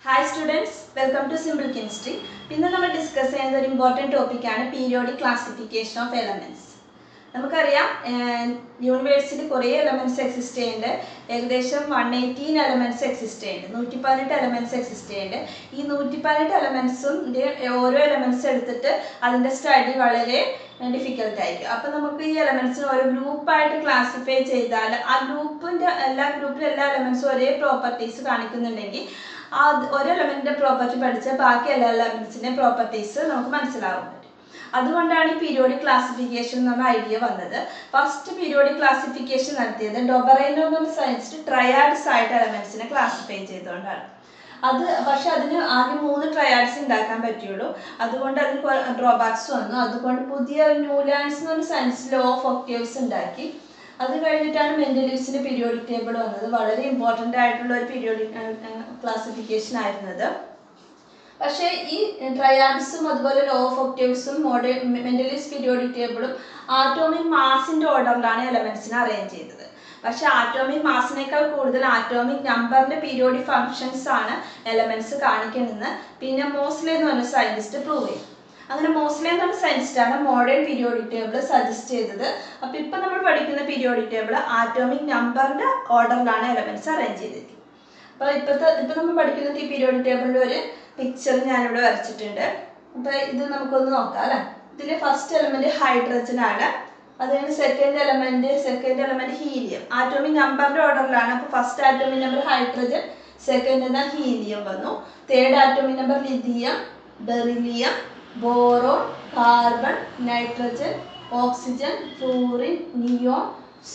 Hi students, welcome to Simple Chemistry. We will discuss an important topic periodic classification of elements. University elements exist. 118 elements exist. 118 elements exist. These 118 elements elements study difficult. So, we elements group classify group elements properties. one element property ബാക്കി എല്ലാ എലമെന്റ്സിന്റെ properties നമുക്ക് മനസ്സിലാവും. അതുകൊണ്ടാണ് ഈ periodic classification എന്ന idea വന്നത്. First periodic classification നടത്തിയത് ഡൊബറൈനോ എന്ന സയൻസിസ്റ്റ് ട്രയാഡ്സ് ആയിട്ട് എലമെന്റ്സിനെ ക്ലാസിഫൈ ചെയ്തുകൊണ്ടാണ്. പക്ഷെ അതിന് ആകെ 3 ട്രയാഡ്സ് ഉണ്ടാക്കാൻ പറ്റുള്ളൂ. അതുകൊണ്ട് അതിന് ഡ്രോബാക്സ് വന്നു. അതുകൊണ്ട് പുതിയ ന്യൂലാൻഡ്സ് എന്ന സയൻസ് ലോ ഓഫ് ഒക്ടേവ്സ് ഉണ്ടാക്കി. അത് കഴിഞ്ഞിട്ടാണ് മെൻഡലീവ്സിന്റെ പീരിയോഡിക് ടേബിൾ വന്നത്. വളരെ ഇമ്പോർട്ടൻ്റ് ആയിട്ടുള്ള ഒരു പീരിയോഡിക് ക്ലാസിഫിക്കേഷൻ ആയിരുന്നത്. പക്ഷേ ഈ ട്രയാഡ്സും അതുപോലെ ലോ ഓഫ് ഒക്ടേവ്സും മെൻഡലീവ്സ് പീരിയോഡിക് ടേബിളും ആറ്റോമിക് മാസിന്റെ ഓർഡറിലാണ് എലമെന്റ്സിനെ അറേഞ്ച് ചെയ്തത്. പക്ഷെ ആറ്റോമിക് മാസിനേക്കാൾ കൂടുതൽ ആറ്റോമിക് നമ്പറിന്റെ പീരിയോഡിക് ഫങ്ഷൻസ് ആണ് എലമെന്റ്സ് കാണിക്കുന്നതെന്ന് പിന്നെ മോസ്ലെ എന്ന് പറഞ്ഞ സയന്റിസ്റ്റ് പ്രൂവ് ചെയ്തു. അങ്ങനെ മോസ്ലെ എന്ന് പറഞ്ഞ സയന്റിസ്റ്റാണ് മോഡേൺ പീരിയോഡിക് ടേബിൾ സജസ്റ്റ് ചെയ്തത്. അപ്പോൾ ഇപ്പോൾ നമ്മൾ പഠിക്കുന്ന പീരിയോഡിക് ടേബിൾ ആറ്റോമിക് നമ്പറിന്റെ ഓർഡറിലാണ് എലമെന്റ്സ് അറേഞ്ച് ചെയ്തിരിക്കുന്നത്. അപ്പോൾ ഇപ്പോൾ നമ്മൾ പഠിക്കുന്ന ഈ പീരിയോഡിക് ടേബിളിന്റെ ഒരു പിക്ചർ ഞാനിവിടെ വരച്ചിട്ടുണ്ട്. അപ്പോൾ ഇത് നമുക്കൊന്ന് നോക്കാം അല്ലേ. ഇതിൽ ഫസ്റ്റ് എലമെന്റ് ഹൈഡ്രജൻ ആണ്. അതുകഴിഞ്ഞ് സെക്കൻഡ് എലമെന്റ് ഹീലിയം. ആറ്റോമിക് നമ്പറിന്റെ ഓർഡറിലാണ്. അപ്പോൾ first atomic number hydrogen, second helium വന്നു. Third atomic number lithium, beryllium, boron, carbon, nitrogen, oxygen, fluorine, neon,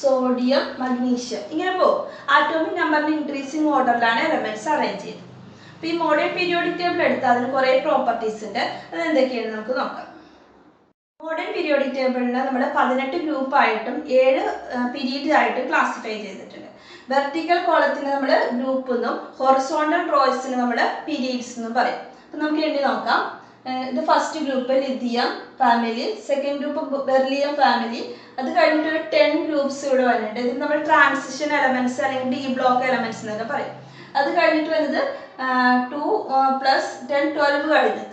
sodium, magnesium. ഇങ്ങനെ പോകും. ആറ്റോമിക് നമ്പറിന്റെ ഇൻക്രീസിംഗ് ഓർഡറിലാണ് എലമെന്റ്സ് അറേഞ്ച് ചെയ്തത്. അപ്പോൾ ഈ മോഡേൺ പീരിയോഡിക് ടേബിൾ എടുത്താൽ അതിന് കുറേ പ്രോപ്പർട്ടീസ് ഉണ്ട്. അത് എന്തൊക്കെയാണെന്ന് നമുക്ക് നോക്കാം. മോഡേൺ പീരിയോഡിക് ടേബിളിനെ നമ്മൾ 18 ഗ്രൂപ്പ് ആയിട്ടും 7 പീരീഡ് ആയിട്ടും ക്ലാസിഫൈ ചെയ്തിട്ടുണ്ട്. വെർട്ടിക്കൽ കോളത്തിന് നമ്മൾ ഗ്രൂപ്പ് എന്നും ഹൊറിസോണ്ടൽ റോയ്സിന് നമ്മൾ പീരീഡ്സ് എന്നും പറയും. അപ്പം നമുക്ക് എണ്ണി നോക്കാം. ഇത് first group lithium family, second group beryllium family. അത് കഴിഞ്ഞിട്ട് ഒരു 10 ഗ്രൂപ്പ്സ് ഇവിടെ വന്നിട്ടുണ്ട്. ഇത് നമ്മൾ ട്രാൻസിഷൻ എലമെന്റ്സ് അല്ലെങ്കിൽ ഡി ബ്ലോക്ക് എലമെന്റ്സ് എന്നൊക്കെ പറയും. അത് കഴിഞ്ഞിട്ട് വരുന്നത് 2 + 10 12 കഴിഞ്ഞു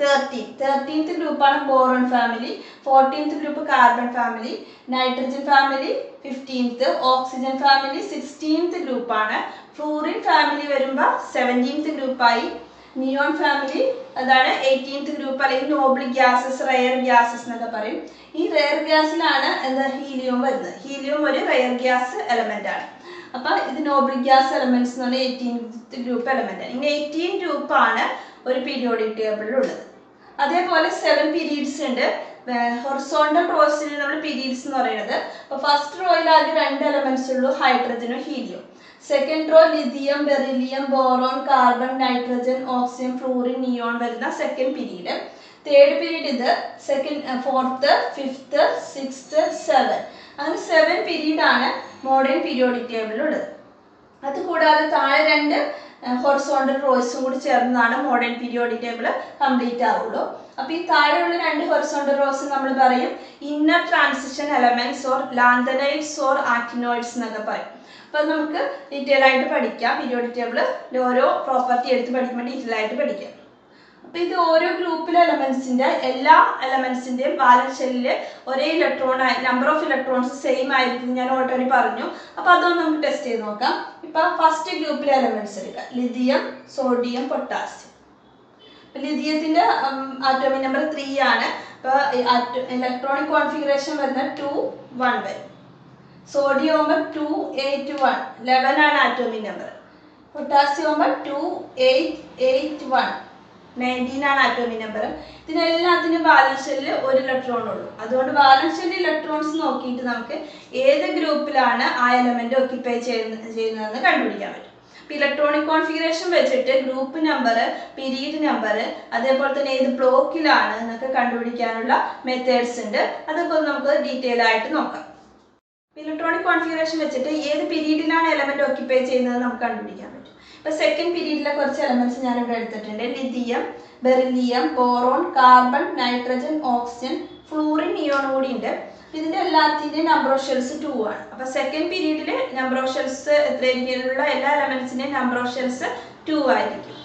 13th ഗ്രൂപ്പാണ് boron family, 14th group carbon family, nitrogen family 15th, oxygen family 16th ഗ്രൂപ്പാണ്. ഫ്ലൂറിൻ ഫാമിലി വരുമ്പോൾ 17th ഗ്രൂപ്പായി. നിയോൺ ഫാമിലി അതാണ് 18th ഗ്രൂപ്പ് അല്ലെങ്കിൽ നോബിൾ ഗ്യാസസ്, റെയർ ഗ്യാസസ് എന്നൊക്കെ പറയും. ഈ റെയർ ഗ്യാസിലാണ് ഹീലിയം വരുന്നത്. ഹീലിയം ഒരു റെയർ ഗ്യാസ് എലമെന്റ് ആണ്. അപ്പോൾ ഇത് നോബിൾ ഗ്യാസ് എലമെന്റ്സ് എന്ന് പറഞ്ഞാൽ 18th ഗ്രൂപ്പ് എലമെന്റ് ആണ്. ഇങ്ങനെ 18 ഗ്രൂപ്പാണ് ഒരു പീരിയോഡിക് ടേബിളിലുള്ളത്. അതേപോലെ 7 പീരീഡ്സ് ഉണ്ട്. ഹൊറിസോണ്ടൽ റോസിൽ നമ്മൾ പീരീഡ്സ് എന്ന് പറയുന്നത്. അപ്പോൾ ഫസ്റ്റ് റോയിൽ ആദ്യം 2 എലമെന്റ്സ് ഉള്ളൂ, ഹൈഡ്രജനും helium. Second row lithium, beryllium, boron, carbon, nitrogen, oxygen, fluorine, neon വരുന്ന സെക്കൻഡ് പീരീഡ്. തേർഡ് പീരീഡ് ഇത് ഫോർത്ത്, ഫിഫ്ത്ത്, 6th, 7 അങ്ങനെ 7 പീരീഡ് ആണ് മോഡേൺ പീരിയോഡിക് ടേബിളിലുള്ളത്. അതുകൂടാതെ താഴെ 2 ഹൊറിസോണ്ടൽ റോയ്സും കൂടി ചേർന്നതാണ് മോഡേൺ പീരിയോഡിക് ടേബിൾ കംപ്ലീറ്റ് ആവുള്ളൂ. അപ്പോൾ ഈ താഴെയുള്ള 2 ഹൊറിസോണ്ടൽ റോസ് നമ്മൾ പറയും inner transition elements or lanthanides or actinoids എന്നൊക്കെ പറയും. അപ്പോൾ നമുക്ക് ഡീറ്റെയിൽ ആയിട്ട് പഠിക്കാം. പീരിയോഡിക് ടേബിളിൽ ഓരോ പ്രോപ്പർട്ടി എടുത്ത് പഠിക്കുമ്പോൾ ഡീറ്റെയിൽ ആയിട്ട് പഠിക്കാം. അപ്പോൾ ഇത് ഓരോ ഗ്രൂപ്പിലെ എലമെന്റ്സിന്റെ എല്ലാ എലമെന്റ്സിന്റെയും ബാലൻസ് ഷെല്ലിൽ ഒരേ electron number of electrons same ആയിരിക്കും ഞാൻ ഓൾറെഡി പറഞ്ഞു. അപ്പോൾ അതൊന്ന് നമുക്ക് ടെസ്റ്റ് ചെയ്ത് നോക്കാം. ഇപ്പൊ ഫസ്റ്റ് ഗ്രൂപ്പിലെ എലമെന്റ്സ് എടുക്കാം. Lithium, sodium, potassium. ലിഥിയത്തിന്റെ ആറ്റോമിക് നമ്പർ 3 ആണ്. അപ്പോൾ ഇലക്ട്രോണിക് കോൺഫിഗറേഷൻ വരുന്ന 2 1 വരും. സോഡിയം ആകുമ്പോൾ 2 8 1 11 ആണ് ആറ്റോമിക് നമ്പർ. പൊട്ടാസ്യം ആകുമ്പോൾ 2 8 8 1 19 ആണ് ആറ്റോമിക് നമ്പർ. ഇതിനെല്ലാത്തിനും ബാലൻസ് ഷെല്ലിൽ 1 ഇലക്ട്രോൺ ഉള്ളൂ. അതുകൊണ്ട് ബാലൻസ് ഷെല്ലിൽ ഇലക്ട്രോൺസ് നോക്കിയിട്ട് നമുക്ക് ഏത് ഗ്രൂപ്പിലാണ് ആ എലമെന്റ് ഓക്യുപ്പൈ ചെയ്യുന്നതെന്ന് കണ്ടുപിടിക്കാൻ പറ്റും. ഇലക്ട്രോണിക് കോൺഫിഗറേഷൻ വെച്ചിട്ട് ഗ്രൂപ്പ് നമ്പർ, പീരീഡ് നമ്പർ, അതേപോലെ തന്നെ ഏത് ബ്ലോക്കിലാണ് എന്നൊക്കെ കണ്ടുപിടിക്കാനുള്ള മെത്തേഡ്സ് ഉണ്ട്. അതൊക്കെ നമുക്ക് ഡീറ്റെയിൽ ആയിട്ട് നോക്കാം. ഇലക്ട്രോണിക് കോൺഫിഗറേഷൻ വെച്ചിട്ട് ഏത് പീരീഡിലാണ് എലമെന്റ് ഓക്യുപ്പൈ ചെയ്യുന്നത് നമുക്ക് കണ്ടുപിടിക്കാൻ പറ്റും. ഇപ്പോൾ സെക്കൻഡ് പീരീഡിലെ കുറച്ച് എലമെന്റ്സ് ഞാനിവിടെ എടുത്തിട്ടുണ്ട്. Lithium, beryllium, boron, carbon, nitrogen, oxygen, fluorine, neon കൂടി ഉണ്ട്. ഇതിന്റെ എല്ലാത്തിന്റെയും നമ്പർ ഓഫ് ഷെൽസ് 2 ആണ്. അപ്പോൾ സെക്കൻഡ് പീരീഡിൽ നമ്പർ ഓഫ് ഷെൽസ് എത്രയായിരിക്കും? എല്ലാ എലമെന്റ്സിന്റെയും നമ്പർ ഓഫ് ഷെൽസ് 2 ആയിരിക്കും.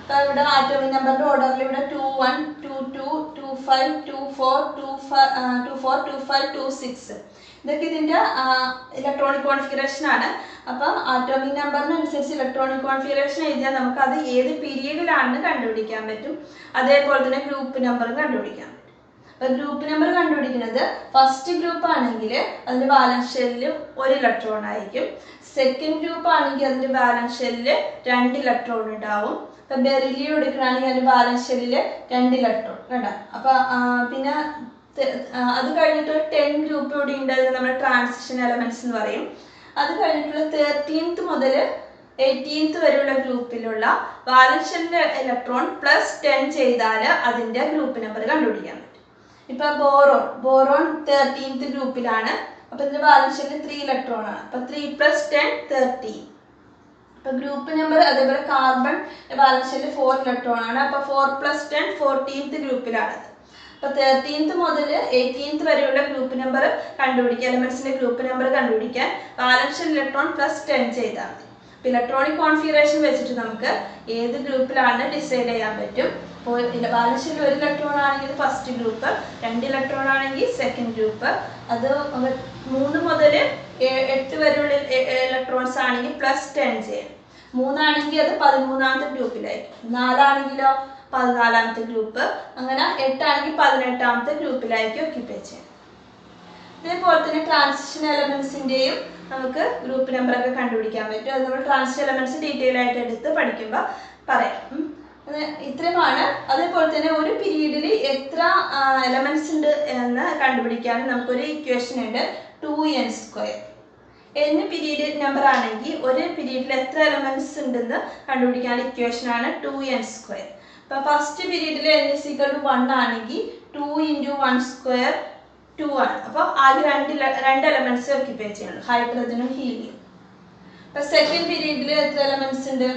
അപ്പോൾ ഇവിടെ ആറ്റോമിക് നമ്പറിൻ്റെ ഓർഡറിൽ ഇവിടെ 21, 22, 25, 24, 25, 26 ഇതൊക്കെ ഇതിൻ്റെ ഇലക്ട്രോണിക് കോൺഫിഗറേഷൻ ആണ്. അപ്പം ആറ്റോമിക് നമ്പറിനനുസരിച്ച് ഇലക്ട്രോണിക് കോൺഫിഗറേഷൻ എഴുതിയാൽ നമുക്ക് അത് ഏത് പീരീഡിലാണെന്ന് കണ്ടുപിടിക്കാൻ പറ്റും. അതേപോലെ തന്നെ ഗ്രൂപ്പ് നമ്പറും കണ്ടുപിടിക്കാം. അപ്പോൾ ഗ്രൂപ്പ് നമ്പർ കണ്ടുപിടിക്കുന്നത് ഫസ്റ്റ് ഗ്രൂപ്പ് ആണെങ്കിൽ അതിൻ്റെ ബാലൻസ് ഷെല്ലിൽ 1 ഇലക്ട്രോൺ ആയിരിക്കും. സെക്കൻഡ് ഗ്രൂപ്പ് ആണെങ്കിൽ അതിൻ്റെ ബാലൻസ് ഷെല്ലിൽ 2 ഇലക്ട്രോൺ ഉണ്ടാവും. ഇപ്പം ബെറിലിയം എടുക്കുകയാണെങ്കിൽ അതിൻ്റെ ബാലൻസ് ഷെല്ലിൽ 2 ഇലക്ട്രോൺ കേട്ടോ. അപ്പോൾ പിന്നെ അത് കഴിഞ്ഞിട്ട് ഒരു 10 ഗ്രൂപ്പ് കൂടി ഉണ്ട്, അതിന് നമ്മൾ ട്രാൻസിഷൻ എലമെന്റ്സ് എന്ന് പറയും. അത് കഴിഞ്ഞിട്ടുള്ള 13th മുതൽ 18th വരെയുള്ള ഗ്രൂപ്പിലുള്ള ബാലൻസ് ഷെല്ലിൻ്റെ ഇലക്ട്രോൺ +10 ചെയ്താൽ അതിൻ്റെ ഗ്രൂപ്പ് നമ്പർ കണ്ടുപിടിക്കാൻ പറ്റും. ഇപ്പം ബോറോൺ 13th ഗ്രൂപ്പിലാണ്. അപ്പം ഇതിൻ്റെ ബാലൻസ് ഷെല്ലിൽ 3 ഇലക്ട്രോൺ ആണ്. അപ്പം 3 + 10 13. അപ്പം ഗ്രൂപ്പ് നമ്പർ അതേപോലെ കാർബൺ ബാലൻസ് ഷെല്ലിൽ 4 ഇലക്ട്രോൺ ആണ്. അപ്പം 4 + 10 14th ഗ്രൂപ്പിലാണത്. അപ്പോൾ 13th മുതൽ 18th വരെയുള്ള ഗ്രൂപ്പ് നമ്പർ കണ്ടുപിടിക്കാൻ, എലമെന്റ്സിന്റെ ഗ്രൂപ്പ് നമ്പർ കണ്ടുപിടിക്കാൻ ബാലൻസ് ഷെൽ ഇലക്ട്രോൺ +10 ചെയ്താൽ മതി. അപ്പോൾ ഇലക്ട്രോണിക് കോൺഫിഗറേഷൻ വെച്ചിട്ട് നമുക്ക് ഏത് ഗ്രൂപ്പിലാണ് ഡിസൈഡ് ചെയ്യാൻ പറ്റും. അപ്പോൾ ബാലൻസ് ഷെൽ 1 ഇലക്ട്രോൺ ആണെങ്കിൽ ഫസ്റ്റ് ഗ്രൂപ്പ്, 2 ഇലക്ട്രോൺ ആണെങ്കിൽ സെക്കൻഡ് ഗ്രൂപ്പ്, അത് 3 മുതൽ 8 വരെയുള്ള ഇലക്ട്രോൺസ് ആണെങ്കിൽ +10 ചെയ്യണം. 3 ആണെങ്കിൽ അത് 13th ഗ്രൂപ്പിലായിരിക്കും. 4 ആണെങ്കിലോ 14th ഗ്രൂപ്പ്, അങ്ങനെ 8 ആണെങ്കിൽ 18th ഗ്രൂപ്പിലായിരിക്കും ഓക്യുപ്പൈ ചെയ്യുന്നത്. ഇതേപോലെ തന്നെ ട്രാൻസിഷൻ എലമെന്റ്സിന്റെയും നമുക്ക് ഗ്രൂപ്പ് നമ്പർ ഒക്കെ കണ്ടുപിടിക്കാൻ പറ്റും. അത് നമ്മൾ ട്രാൻസിഷൻ എലമെന്റ്സ് ഡീറ്റെയിൽ ആയിട്ട് എടുത്ത് പഠിക്കുമ്പോൾ പറയാം. ഇത്രയുമാണ്. അതേപോലെ തന്നെ ഒരു പീരീഡിൽ എത്ര എലമെന്റ്സ് ഉണ്ട് എന്ന് കണ്ടുപിടിക്കാൻ നമുക്കൊരു ഇക്വേഷൻ ഉണ്ട്, 2n². n പീരീഡ് നമ്പർ ആണെങ്കിൽ ഒരു പീരീഡിൽ എത്ര എലമെന്റ്സ് ഉണ്ടെന്ന് കണ്ടുപിടിക്കാൻ ഇക്വേഷൻ ആണ് 2n². അപ്പോൾ ഫസ്റ്റ് പീരീഡിൽ n = 1 ആണെങ്കിൽ 2 × 1² 2 ആണ്. അപ്പോൾ ആദ്യം 2 എലമെന്റ്സ് ഓക്യുപ്പൈ ചെയ്യണം, ഹൈഡ്രജനും ഹീലിയം. അപ്പോൾ സെക്കൻഡ് പീരീഡിൽ എത്ര എലമെന്റ്സ് ഉണ്ട്?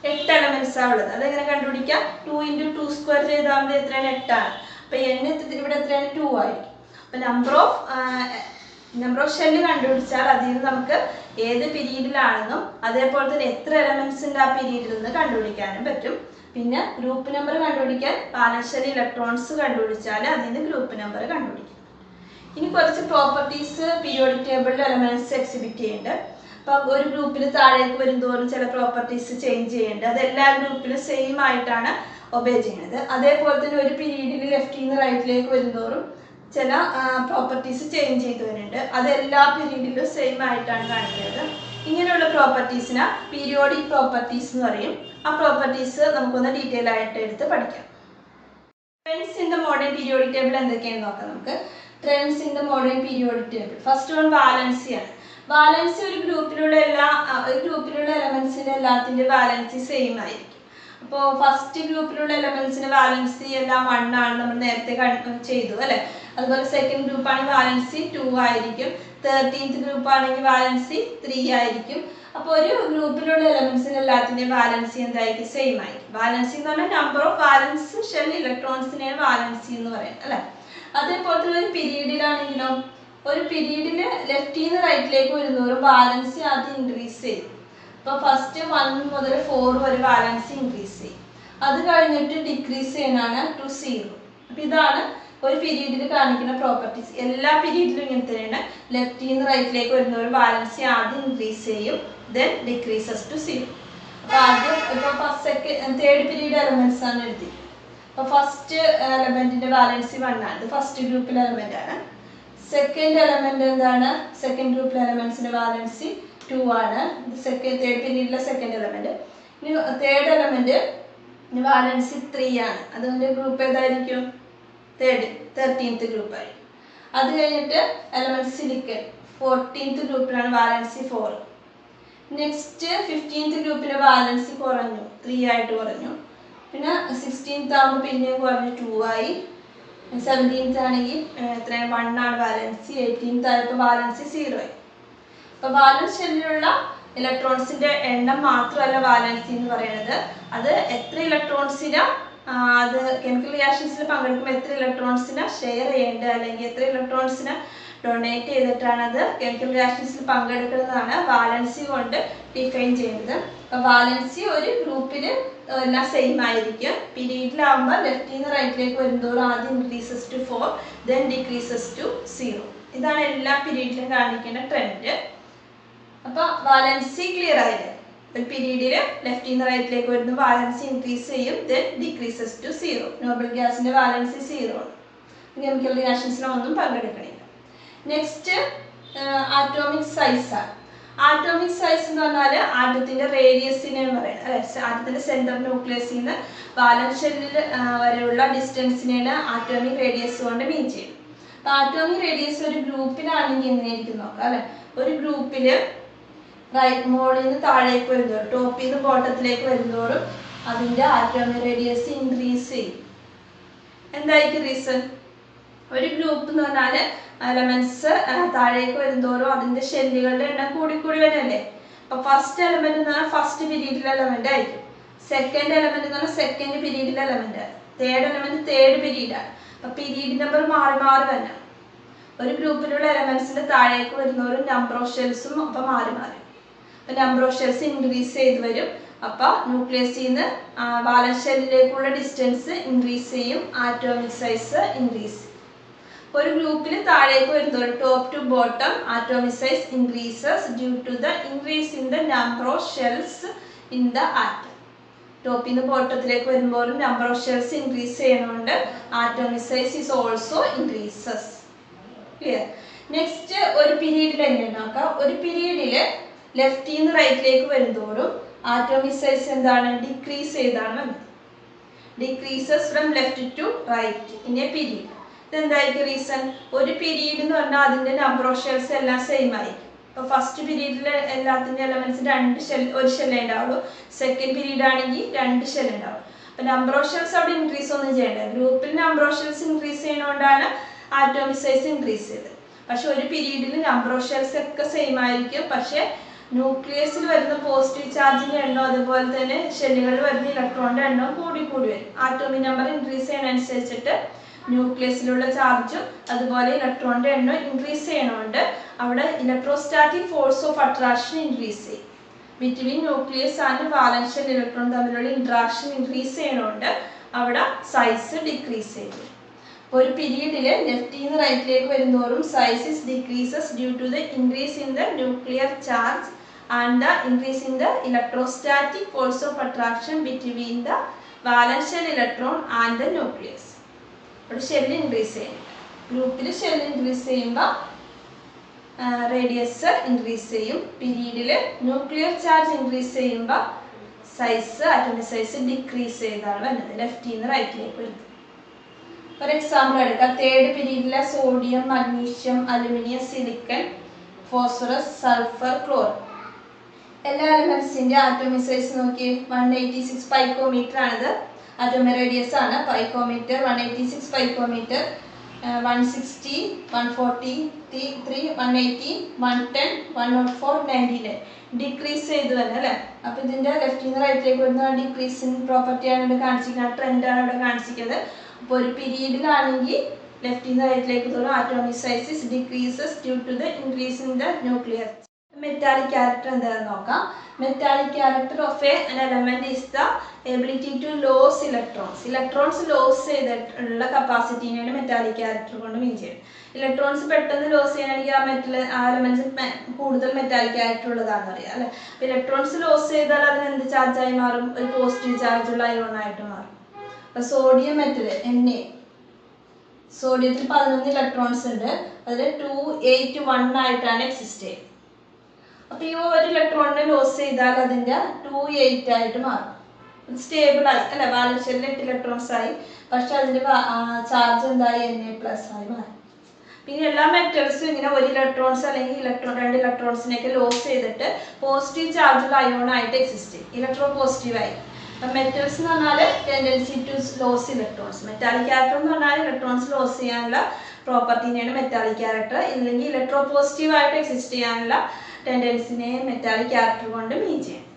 8 എലമെന്റ്സ് ആണ് ഉള്ളത്. അതെങ്ങനെ കണ്ടുപിടിക്കാം? 2 × 2² ചെയ്താൽ മതി. എത്രയാണ്? 8 ആണ്. അപ്പോൾ n ഇവിടെ എത്രയാണ്? 2 ആയിരിക്കും. അപ്പോൾ നമ്പർ ഓഫ് ഷെല്ല് കണ്ടുപിടിച്ചാൽ അതിൽ നിന്ന് നമുക്ക് ഏത് പീരീഡിലാണെന്നും അതേപോലെ തന്നെ എത്ര എലമെന്റ്സ് ഉണ്ട് ആ പീരീഡിൽ നിന്ന് കണ്ടുപിടിക്കാനും പറ്റും. പിന്നെ ഗ്രൂപ്പ് നമ്പർ കണ്ടുപിടിക്കാൻ ബാലൻസ് ഷെൽ ഇലക്ട്രോൺസ് കണ്ടുപിടിച്ചാൽ അതിൽ നിന്ന് ഗ്രൂപ്പ് നമ്പർ കണ്ടുപിടിക്കും. ഇനി കുറച്ച് പ്രോപ്പർട്ടീസ് പീരിയോഡിക് ടേബിളിൽ എലമെന്റ്സ് എക്സിബിറ്റ് ചെയ്യുന്നുണ്ട്. അപ്പോൾ ഒരു ഗ്രൂപ്പിൽ താഴേക്ക് വരുന്തോറും ചില പ്രോപ്പർട്ടീസ് ചേഞ്ച് ചെയ്യുന്നുണ്ട്. അത് എല്ലാ ഗ്രൂപ്പിലും സെയിം ആയിട്ടാണ് ഒബേ ചെയ്യുന്നത്. അതേപോലെ തന്നെ ഒരു പീരീഡിൽ ലെഫ്റ്റിൽ നിന്ന് റൈറ്റിലേക്ക് വരുന്തോറും ചില പ്രോപ്പർട്ടീസ് ചേഞ്ച് ചെയ്ത് വരുന്നുണ്ട്. അത് എല്ലാ പീരീഡിലും സെയിം ആയിട്ടാണ് കാണിക്കുന്നത്. ഇങ്ങനെയുള്ള പ്രോപ്പർട്ടീസിനെ പീരിയോഡിക് പ്രോപ്പർട്ടീസ് എന്ന് പറയും. ആ പ്രോപ്പർട്ടീസ് നമുക്കൊന്ന് ഡീറ്റെയിൽ ആയിട്ട് എടുത്ത് പഠിക്കാം. Trends in the modern periodic table എന്തൊക്കെയാണെന്ന് നോക്കാം നമുക്ക്. Trends in the modern periodic table. First one valency ആണ്. വാലൻസി ഒരു ഗ്രൂപ്പിലുള്ള എലമെന്റ്സിന്റെ എല്ലാത്തിന്റെ വാലൻസി സെയിം ആയിരിക്കും. അപ്പോൾ ഫസ്റ്റ് ഗ്രൂപ്പിലുള്ള എലമെന്റ്സിന്റെ വാലൻസി എല്ലാം 1 ആണ്, നമ്മൾ നേരത്തെ ചെയ്തു അല്ലെ. അതുപോലെ സെക്കൻഡ് ഗ്രൂപ്പ് ആണെങ്കിൽ വാലൻസി 2 ആയിരിക്കും. 13th ഗ്രൂപ്പ് ആണെങ്കിൽ വാലൻസി 3 ആയിരിക്കും. അപ്പോൾ ഒരു ഗ്രൂപ്പിലുള്ള എലമെന്റ്സിന് എല്ലാത്തിന്റെയും വാലൻസി എന്തായിരിക്കും? സെയിം ആയിരിക്കും. വാലൻസി എന്ന് പറഞ്ഞാൽ നമ്പർ ഓഫ് വാലൻസ് ഷെൽ ഇലക്ട്രോൺസിനെയാണ് വാലൻസി എന്ന് പറയുന്നത് അല്ലെ. അതേപോലെ തന്നെ ഒരു പീരീഡിലാണെങ്കിലോ, ഒരു പീരീഡിൽ ലെഫ്റ്റിൽ നിന്ന് റൈറ്റിലേക്ക് വരുന്നവരും വാലൻസി ആദ്യം ഇൻക്രീസ് ചെയ്യും. അപ്പോൾ ഫസ്റ്റ് 1 മുതൽ 4 വരെ വാലൻസി ഇൻക്രീസ് ചെയ്യും. അത് കഴിഞ്ഞിട്ട് ഡിക്രീസ് ചെയ്യാനാണ് ടു 0. അപ്പോൾ ഇതാണ് ഒരു പീരീഡിൽ കാണിക്കുന്ന പ്രോപ്പർട്ടീസ്. എല്ലാ പീരീഡിലും ഇങ്ങനെ തന്നെയാണ്. ലെഫ്റ്റിൽ നിന്ന് റൈറ്റിലേക്ക് വരുന്നവർ ബാലൻസി ആദ്യം ഇൻക്രീസ് ചെയ്യും, ദെൻ ഡിക്രീസസ് ടു 0. അപ്പോൾ ആദ്യം തേർഡ് പീരീഡ് എലമെന്റ്സ് ആണ് എഴുതി. അപ്പോൾ ഫസ്റ്റ് എലമെന്റിന്റെ ബാലൻസി 1 ആണ്. ഇത് ഫസ്റ്റ് ഗ്രൂപ്പിലെ എലമെന്റ് ആണ്. സെക്കൻഡ് എലമെന്റ് എന്താണ്? സെക്കൻഡ് ഗ്രൂപ്പിലെ എലമെന്റ്സിന്റെ ബാലൻസി 2 ആണ്. ഇത് തേർഡ് പീരീഡിലെ സെക്കൻഡ് എലമെന്റ്. ഇനി തേർഡ് എലമെന്റ് ബാലൻസി 3 ആണ്. അതുകൊണ്ട് ഗ്രൂപ്പ് ഏതായിരിക്കും? 13th ഗ്രൂപ്പ് ആയിരിക്കും. അത് കഴിഞ്ഞിട്ട് എലമെന്റ് സിലിക്കൺ 14th ഗ്രൂപ്പിലാണ് വാലൻസി 4. നെക്സ്റ്റ് 15th ഗ്രൂപ്പിലെ വാലൻസി കുറഞ്ഞു, 3 ആയിട്ട് കുറഞ്ഞു. പിന്നെ 16th ആകുമ്പോൾ പിന്നെയും കുറഞ്ഞു, 2 ആയി. 17th ആണെങ്കിൽ എത്രയാണ്? 1 ആണ് വാലൻസി. 18th ആയപ്പോൾ വാലൻസി 0 ആയി. അപ്പോൾ വാലൻസ് ഷെല്ലിലുള്ള ഇലക്ട്രോൺസിന്റെ എണ്ണം മാത്രമല്ല വാലൻസി എന്ന് പറയുന്നത്, അത് എത്ര ഇലക്ട്രോൺസിനെ അത് കെമിക്കൽ റിയാക്ഷൻസിൽ പങ്കെടുക്കുമ്പോൾ എത്ര ഇലക്ട്രോൺസിനെ ഷെയർ ചെയ്യേണ്ടത്, അല്ലെങ്കിൽ എത്ര ഇലക്ട്രോൺസിനെ ഡൊണേറ്റ് ചെയ്തിട്ടാണ് അത് കെമിക്കൽ റിയാക്ഷൻസിൽ പങ്കെടുക്കുന്നതാണ് വാലൻസി കൊണ്ട് ഡിഫൈൻ ചെയ്യുന്നത്. അപ്പോൾ വാലൻസി ഒരു ഗ്രൂപ്പിൽ എല്ലാം സെയിം ആയിരിക്കും. പീരീഡിലാവുമ്പോൾ ലെഫ്റ്റിൽ നിന്ന് റൈറ്റിലേക്ക് വരുന്നതോറും ആദ്യം increases to 4 then decreases to 0. ഇതാണ് എല്ലാ പീരീഡിലും കാണിക്കുന്ന ട്രെൻഡ്. അപ്പോൾ വാലൻസി ക്ലിയർ ആയില്ലേ? ഒരു പീരീഡിൽ ലെഫ്റ്റിൽ നിന്ന് റൈറ്റിലേക്ക് വരുന്ന വാലൻസി ഇൻക്രീസ് ചെയ്യും, ദെൻ ഡിക്രീസസ് ടു 0. നോബൽ ഗ്യാസിന്റെ വാലൻസി 0 ആണ്. കെമിക്കൽ റിയാക്ഷൻസിലൊന്നും പങ്കെടുക്കണില്ല. നെക്സ്റ്റ് ആറ്റോമിക് സൈസ് ആണ്. ആറ്റോമിക് സൈസ് എന്ന് പറഞ്ഞാൽ ആറ്റത്തിന്റെ റേഡിയസിനെയാണ് പറയുന്നത് അല്ലെ. ആറ്റത്തിന്റെ സെന്റർ ന്യൂക്ലിയസിൽ നിന്ന് വാലൻസ് ഷെല്ലിൽ വരെയുള്ള ഡിസ്റ്റൻസിനെയാണ് ആറ്റോമിക് റേഡിയസ് കൊണ്ട് മീൻ ചെയ്യുന്നത്. അപ്പൊ ആറ്റോമിക് റേഡിയസ് ഒരു ഗ്രൂപ്പിലാണെങ്കിൽ എങ്ങനെയായിരിക്കും നോക്കാം അല്ലെ. ഒരു ഗ്രൂപ്പില് റൈറ്റ് മോളിൽ നിന്ന് താഴേക്ക് വരുന്നതോറും ടോപ്പിൽ നിന്ന് ബോട്ടത്തിലേക്ക് വരുന്നതോറും അതിന്റെ ആറ്റോമിക് റേഡിയസ് ഇൻക്രീസ് ചെയ്യും. എന്തായിരിക്കും റീസൺ? ഒരു ഗ്രൂപ്പ് എന്ന് പറഞ്ഞാൽ എലമെന്റ്സ് താഴേക്ക് വരുന്നതോറും അതിന്റെ ഷെല്ലുകളുടെ എണ്ണം കൂടി വരല്ലേ. അപ്പൊ ഫസ്റ്റ് എലമെന്റ് എന്ന് പറഞ്ഞാൽ ഫസ്റ്റ് പീരീഡിലെ എലമെന്റ് ആയിരിക്കും. സെക്കൻഡ് എലമെന്റ് എന്ന് പറഞ്ഞാൽ സെക്കൻഡ് പീരീഡിലെ എലമെന്റ് ആണ്. തേർഡ് എലമെന്റ് തേർഡ് പീരീഡാണ്. അപ്പൊ പീരീഡ് നമ്പർ മാറി വരണം. ഒരു ഗ്രൂപ്പിലുള്ള എലമെന്റ്സിന്റെ താഴേക്ക് വരുന്നവരും നമ്പർ ഓഫ് ഷെൽസും അപ്പൊ മാറി. അപ്പൊ നമ്പർ ഓഫ് ഷെൽസ് ഇൻക്രീസ് ചെയ്ത് വരും. അപ്പൊ ന്യൂക്ലിയസിൽ നിന്ന് വാലൻസ് ഷെല്ലിലേക്കുള്ള ഡിസ്റ്റൻസ് ഇൻക്രീസ് ചെയ്യും, ആറ്റോമിക് സൈസ് ഇൻക്രീസ് ചെയ്യും. ഒരു ഗ്രൂപ്പിൽ താഴേക്ക് വരുന്നതോറും top to bottom atomic size increases due to the increase in the number of shells in the atom. ടോപ്പിൽ നിന്ന് ബോട്ടത്തിലേക്ക് വരുമ്പോഴും നമ്പർ ഓഫ് ഷെൽസ് ഇൻക്രീസ് ചെയ്യുന്നതുകൊണ്ട് atomic size is also increases. Clear? Next ഒരു പീരീഡിൽ എങ്ങനെ നോക്കാം. ഒരു പീരീഡില് ലെഫ്റ്റിൽ നിന്ന് റൈറ്റിലേക്ക് വരുന്നതോറും ആറ്റോമിക് സൈസ് എന്താണ്? ഡിക്രീസ് ചെയ്താണ് വന്നത്. Decreases from left to right in a period. ഇതെന്തായിരിക്കും റീസൺ? ഒരു പീരീഡ് എന്ന് പറഞ്ഞാൽ അതിന്റെ നമ്പർ ഓഫ് ഷെൽസ് എല്ലാം സെയിം ആയിരിക്കും. ഇപ്പൊ ഫസ്റ്റ് പീരീഡിൽ എല്ലാത്തിന്റെ എലമെന്റ്സ് ഒരു ഷെല്ലേ ഉണ്ടാവുള്ളൂ. സെക്കൻഡ് പീരീഡ് ആണെങ്കിൽ 2 ഷെൽ ഉണ്ടാവും. അപ്പൊ നമ്പർ ഓഫ് ഷെൽസ് അവിടെ ഇൻക്രീസ് ഒന്നും ചെയ്യേണ്ടത്. ഗ്രൂപ്പിൽ നമ്പർ ഓഫ് ഷെൽസ് ഇൻക്രീസ് ചെയ്യുന്നതുകൊണ്ടാണ് ആറ്റോമിക് സൈസ് ഇൻക്രീസ് ചെയ്തത്. പക്ഷെ ഒരു പീരീഡിൽ നമ്പർ ഓഫ് ഷെൽസ് ഒക്കെ സെയിം ആയിരിക്കും. പക്ഷെ ന്യൂക്ലിയസിൽ വരുന്ന പോസിറ്റീവ് ചാർജിന്റെ എണ്ണം അതുപോലെ തന്നെ ഷെല്ലുകളിൽ വരുന്ന ഇലക്ട്രോണിന്റെ എണ്ണം കൂടി വരും. ആറ്റോമിക് നമ്പർ ഇൻക്രീസ് ചെയ്യുന്നതനുസരിച്ചിട്ട് ന്യൂക്ലിയസിലുള്ള ചാർജും അതുപോലെ ഇലക്ട്രോണിന്റെ എണ്ണം ഇൻക്രീസ് ചെയ്യണോണ്ട് അവിടെ electrostatic force of attraction increase ചെയ്യും. Between nucleus and valence shell electron തമ്മിലുള്ള ഇന്ററാക്ഷൻ ഇൻക്രീസ് ചെയ്യണോണ്ട് അവിടെ സൈസ് ഡിക്രീസ് ചെയ്യും. ഒരു പീരീഡിൽ ലെഫ്റ്റിൽ നിന്ന് റൈറ്റിലേക്ക് വരുന്നതോറും size decreases due to the increase in the nuclear charge and the increase in the electrostatic force of attraction between the valence shell electron and the nucleus. അവിടെ ഷെല്ല് ഇൻക്രീസ് ചെയ്യും. ഗ്രൂപ്പിൽ ഷെല്ല് ഇൻക്രീസ് ചെയ്യുമ്പോൾ radius increase ചെയ്യും. പീരീഡിൽ nuclear charge increase ചെയ്യുമ്പോൾ size atomic size decrease ചെയ്താണ് വരുന്നത്. ലെഫ്റ്റിൽ നിന്ന് റൈറ്റിലേക്ക് വരുന്നത്. ഒരു എക്സാമ്പിൾ എടുക്കാം. തേർഡ് പീരീഡിലെ sodium, magnesium, aluminium, silicon, phosphorus, sulphur, chlorine എല്ലാ എലമെന്റ്സിന്റെ ആറ്റോമിക് സൈസ് നോക്കി. 186 പൈക്കോമീറ്റർ ആണിത്. ആറ്റോമിക് റേഡിയസ് ആണ് പൈക്കോമീറ്റർ. 186 പൈക്കോമീറ്റർ, 160, 143, 180, 110, 104, 99 ഡിക്രീസ് ചെയ്ത് തന്നെ അല്ലേ. അപ്പൊ ഇതിന്റെ ലെഫ്റ്റിൽ നിന്ന് റൈറ്റിലേക്ക് വരുന്ന ഡിക്രീസിങ് പ്രോപ്പർട്ടിയാണ് ഇവിടെ കാണിച്ചിരിക്കുന്നത്, ട്രെൻഡാണ് ഇവിടെ കാണിച്ചിരിക്കുന്നത്. അപ്പോൾ ഒരു പീരീഡിലാണെങ്കിൽ ലെഫ്റ്റിൽ നിന്ന് റൈറ്റിലേക്ക് തോന്നും atomic size decreases due to the increase in the nuclear. Metallic character എന്താണെന്ന് നോക്കാം. Metallic character of an element is the ability to lose electrons. Electrons lose ചെയ്തിട്ടുള്ള കപ്പാസിറ്റിനെയാണ് മെറ്റാലിക് ക്യാരക്ടർ കൊണ്ട് മീൻ ചെയ്യുന്നത്. ഇലക്ട്രോൺസ് പെട്ടെന്ന് ലോസ് ചെയ്യണമെങ്കിൽ ആ എലമെന്റ്സ് കൂടുതൽ മെറ്റാലിക് ക്യാരക്ടർ ഉള്ളതാണെന്ന് അറിയാം അല്ലെ. അപ്പൊ ഇലക്ട്രോൺസ് ലോസ് ചെയ്താൽ അതിന് എന്ത് ചാർജായി മാറും? ഒരു പോസിറ്റീവ് ചാർജുള്ള അയോൺ ആയിട്ട് മാറും. അപ്പൊ സോഡിയം മെറ്റല് Na, സോഡിയത്തിൽ 11 ഇലക്ട്രോൺസ് ഉണ്ട്. അതിൽ 281 ആയിട്ടാണ് എക്സിസ്റ്റ് ചെയ്യുന്നത്. അപ്പൊ ഈ ഒരു ഇലക്ട്രോണിനെ ലോസ് ചെയ്താൽ അതിന്റെ 28 ആയിട്ട് മാറും. സ്റ്റേബിൾ ആയി അല്ലെ. വാലൻസ് ഷെല്ലിൽ 8 ഇലക്ട്രോൺസ് ആയി. പക്ഷെ അതിന്റെ ചാർജ് എന്തായി? Na+ ആയി മാറി. പിന്നെ എല്ലാ മെറ്റൽസും ഇങ്ങനെ ഒരു ഇലക്ട്രോൺസ് അല്ലെങ്കിൽ 2 ഇലക്ട്രോൺസിനെയൊക്കെ ലോസ് ചെയ്തിട്ട് പോസിറ്റീവ് ചാർജുള്ള അയോൺ ആയിട്ട് എക്സിസ്റ്റ് ചെയ്യും. ഇലക്ട്രോ പോസിറ്റീവ് ആയി. മെറ്റൽസ് എന്ന് പറഞ്ഞാൽ tendency to lose electrons. Metallic character എന്ന് പറഞ്ഞാൽ ഇലക്ട്രോൺസ് ലോസ് ചെയ്യാനുള്ള പ്രോപ്പർട്ടിനെയാണ് മെറ്റാലിക് ക്യാരക്ടർ. ഇല്ലെങ്കിൽ ഇലക്ട്രോ പോസിറ്റീവ് ആയിട്ട് എക്സിസ്റ്റ് ചെയ്യാനുള്ള ടെൻഡൻസിനെ മെറ്റാലിക് ക്യാരക്ടർ കൊണ്ട് മീൻ ചെയ്യും.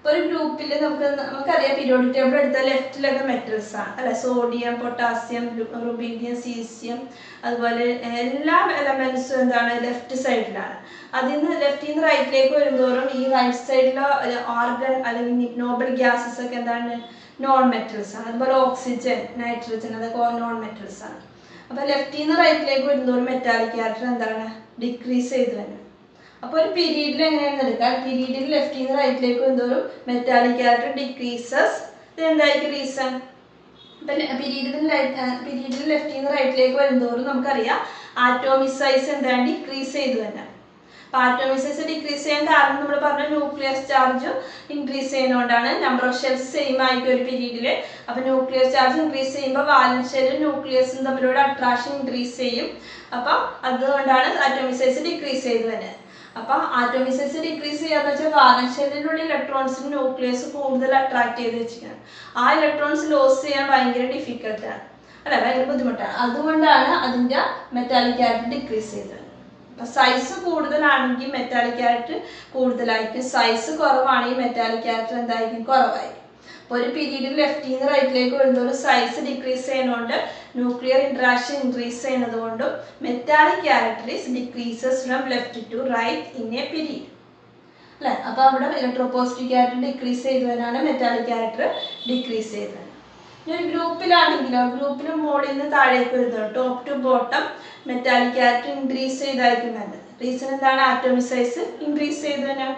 ഒരു ഗ്രൂപ്പിൽ നമുക്കറിയാം പീരിയോഡിക് ടേബിൾ എടുത്താൽ ലെഫ്റ്റിലൊക്കെ മെറ്റൽസ് ആണ് അല്ലെ, സോഡിയം, പൊട്ടാസ്യം, റുബീഡിയം, സീസിയം, അതുപോലെ എല്ലാ എലമെന്റ്സും എന്താണ് ലെഫ്റ്റ് സൈഡിലാണ്. അതിൽ നിന്ന് ലെഫ്റ്റിൽ നിന്ന് റൈറ്റിലേക്ക് വരുന്തോറും ഈ റൈറ്റ് സൈഡിലെ ഓർഗൻ അല്ലെങ്കിൽ നോബൽ ഗ്യാസസ് ഒക്കെ എന്താണ് നോൺ മെറ്റൽസ് ആണ്. അതുപോലെ ഓക്സിജൻ, നൈട്രജൻ അതൊക്കെ നോൺ മെറ്റൽസ് ആണ്. അപ്പൊ ലെഫ്റ്റിൽ നിന്ന് റൈറ്റിലേക്ക് വരുന്തോറും മെറ്റാലിക് ക്യാരക്ടർ എന്താണ് ഡിക്രീസ് ചെയ്ത് തന്നെ. അപ്പോൾ ഒരു പീരീഡിൽ എങ്ങനെയാണ് എടുക്കുക, പീരീഡിൽ ലെഫ്റ്റിൽ നിന്ന് റൈറ്റിലേക്ക് വരുന്നൊരു മെറ്റാലിക് ക്യാരക്ടർ ഡിക്രീസസ്. ഇത് എന്തായിരിക്കും റീസൺ? പീരീഡിൽ ലെഫ്റ്റിൽ നിന്ന് റൈറ്റിലേക്ക് വരുന്നതോറും നമുക്കറിയാം ആറ്റോമിക് സൈസ് എന്താണ് ഡിക്രീസ് ചെയ്തു തന്നെ. അപ്പോൾ ആറ്റോമിക് സൈസ് ഡിക്രീസ് ചെയ്യാൻ കാരണം നമ്മൾ പറഞ്ഞ ന്യൂക്ലിയസ് ചാർജ് ഇൻക്രീസ് ചെയ്യുന്നതുകൊണ്ടാണ്. നമ്പർ ഓഫ് ഷെൽസ് സെയിം ആയിരിക്കും ഒരു പീരീഡിൽ. അപ്പോൾ ന്യൂക്ലിയസ് ചാർജ് ഇൻക്രീസ് ചെയ്യുമ്പോൾ വാലൻസ് ഷെല്ലും ന്യൂക്ലിയസും തമ്മിലുള്ള അട്രാക്ഷൻ ഇൻക്രീസ് ചെയ്യും. അപ്പം അതുകൊണ്ടാണ് ആറ്റോമിക് സൈസ് ഡിക്രീസ് ചെയ്തു തന്നെ. അപ്പം ആറ്റോമിക് സൈസ് ഡിക്രീസ് ചെയ്യാന്ന് വെച്ചാൽ വാലൻസ് ഷെല്ലിലുള്ള ഇലക്ട്രോൺസിന് ന്യൂക്ലിയസ് കൂടുതൽ അട്രാക്ട് ചെയ്ത് വെച്ചിരിക്കുന്നത്. ആ ഇലക്ട്രോൺസ് ലോസ് ചെയ്യാൻ ഭയങ്കര ഡിഫിക്കൽട്ടാണ് അല്ലെ, ഭയങ്കര ബുദ്ധിമുട്ടാണ്. അതുകൊണ്ടാണ് അതിൻ്റെ മെറ്റാലിക് ക്യാരക്ടർ ഡിക്രീസ് ചെയ്തത്. അപ്പം സൈസ് കൂടുതലാണെങ്കിൽ മെറ്റാലിക് ക്യാരക്ടർ കൂടുതലായിരിക്കും, സൈസ് കുറവാണെങ്കിൽ മെറ്റാലിക് ക്യാരക്ടർ എന്തായിരിക്കും കുറവായിരിക്കും. അപ്പോൾ ഒരു പീരീഡിൽ ലെഫ്റ്റിൽ നിന്ന് റൈറ്റിലേക്ക് വരുമ്പോൾ സൈസ് ഡിക്രീസ് ചെയ്യുന്നതുകൊണ്ട് ന്യൂക്ലിയർ ഇന്ററാക്ഷൻ ഇൻക്രീസ് ചെയ്യുന്നത് കൊണ്ടും metallic character decreases from left to right in a period അല്ലെ. അപ്പോൾ അവിടെ ഇലക്ട്രോപോസിറ്റീവ് ക്യാരക്ടർ ഡിക്രീസ് ചെയ്തതിനാണ് മെറ്റാലിക് ക്യാരക്ടർ ഡിക്രീസ് ചെയ്തത്. ഇനി ഒരു ഗ്രൂപ്പിലാണെങ്കിലോ ഗ്രൂപ്പിൽ മുകളിൽ നിന്ന് താഴേക്ക് വരുന്നത് top to bottom metallic character increase ചെയ്തായിരിക്കും വേണ്ടത്. റീസൺ എന്താണ്? Atomic size increase ചെയ്തതിനാണ്.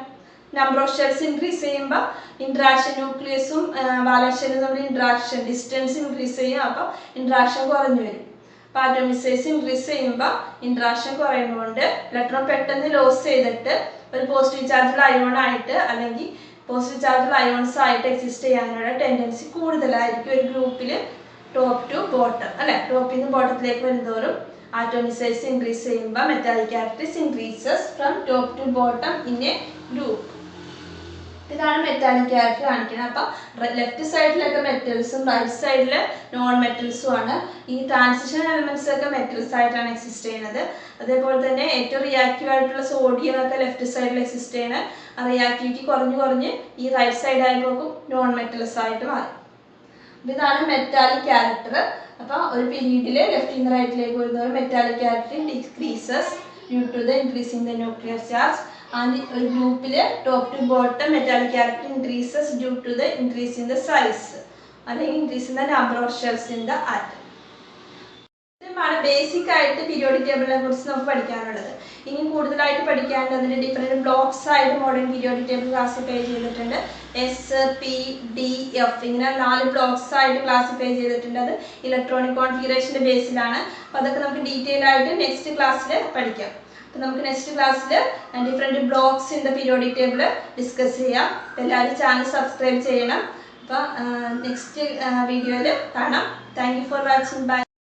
Number of shells increase ചെയ്യുമ്പോൾ ഇന്ററാക്ഷൻ ന്യൂക്ലിയസും വാലൻസ് ഷെല്ലും തമ്മിൽ ഇന്ററാക്ഷൻ ഡിസ്റ്റൻസ് ഇൻക്രീസ് ചെയ്യും. അപ്പോൾ ഇന്ററാക്ഷൻ കുറഞ്ഞു വരും. അപ്പോൾ ആറ്റോമിക് സൈസ് ഇൻക്രീസ് ചെയ്യുമ്പോൾ ഇന്ററാക്ഷൻ കുറയുന്നതുകൊണ്ട് ഇലക്ട്രോൺ പെട്ടെന്ന് ലോസ് ചെയ്തിട്ട് ഒരു പോസിറ്റീവ് ചാർജ് അയോൺ ആയിട്ട് അല്ലെങ്കിൽ പോസിറ്റീവ് ചാർജ് അയോൺസ് ആയിട്ട് എക്സിസ്റ്റ് ചെയ്യാനുള്ള ടെൻഡൻസി കൂടുതലായിരിക്കും ഒരു ഗ്രൂപ്പിൽ ടോപ്പ് ടു ബോട്ടം അല്ലെ. ടോപ്പിൽ നിന്ന് ബോട്ടത്തിലേക്ക് വരുന്നതോറും ആറ്റോമിക് സൈസ് ഇൻക്രീസ് ചെയ്യുമ്പോൾ metallic character is increases from top to bottom in a group. ഇതാണ് മെറ്റാലിക് ക്യാരക്ടർ കാണിക്കുന്നത്. അപ്പം ലെഫ്റ്റ് സൈഡിലൊക്കെ മെറ്റൽസും റൈറ്റ് സൈഡിൽ നോൺ മെറ്റൽസും ആണ്. ഈ ട്രാൻസിഷൻ എലമെന്റ്സ് ഒക്കെ മെറ്റൽസ് ആയിട്ടാണ് എക്സിസ്റ്റ് ചെയ്യുന്നത്. അതേപോലെ തന്നെ ഏറ്റവും റിയാക്റ്റീവ് ആയിട്ടുള്ള സോഡിയം ഒക്കെ ലെഫ്റ്റ് സൈഡിൽ എക്സിസ്റ്റ് ചെയ്യുന്നത്. ആ റിയാക്ടിവിറ്റി കുറഞ്ഞ് ഈ റൈറ്റ് സൈഡ് ആയപ്പോഴും നോൺ മെറ്റൽസ് ആയിട്ട് മാറി. ഇതാണ് മെറ്റാലിക് ക്യാരക്ടർ. അപ്പോൾ ഒരു പീരീഡിൽ ലെഫ്റ്റിൽ നിന്ന് റൈറ്റിലേക്ക് വരുന്ന metallic character decreases due to the increasing the nuclear charge. And a group top to bottom metallic character increases due to the increase in the size and increase in the number of shells in the atom. Basic ആയിട്ട് periodic ടേബിളിനെ കുറിച്ച് നമുക്ക് പഠിക്കാനുള്ളത്. ഇനി കൂടുതലായിട്ട് പഠിക്കാനുണ്ട്. അതിന്റെ different blocks ആയിട്ട് modern periodic table classify ചെയ്തിട്ടുണ്ട്. എസ്, പി, ഡി, എഫ് ഇങ്ങനെ 4 ബ്ലോക്സ് ആയിട്ട് ക്ലാസിഫൈ ചെയ്തിട്ടുണ്ട്. അത് ഇലക്ട്രോണിക് കോൺഫിഗറേഷന്റെ ബേസിലാണ്. അപ്പോൾ അതൊക്കെ നമുക്ക് ഡീറ്റെയിൽ ആയിട്ട് നെക്സ്റ്റ് ക്ലാസ്സിൽ പഠിക്കാം. അപ്പോൾ നമുക്ക് നെക്സ്റ്റ് ക്ലാസ്സിൽ different blocks in the periodic table discuss ചെയ്യാം. എല്ലാവരും ചാനൽ സബ്സ്ക്രൈബ് ചെയ്യണം. അപ്പോൾ നെക്സ്റ്റ് വീഡിയോയിൽ കാണാം. Thank you for watching. By.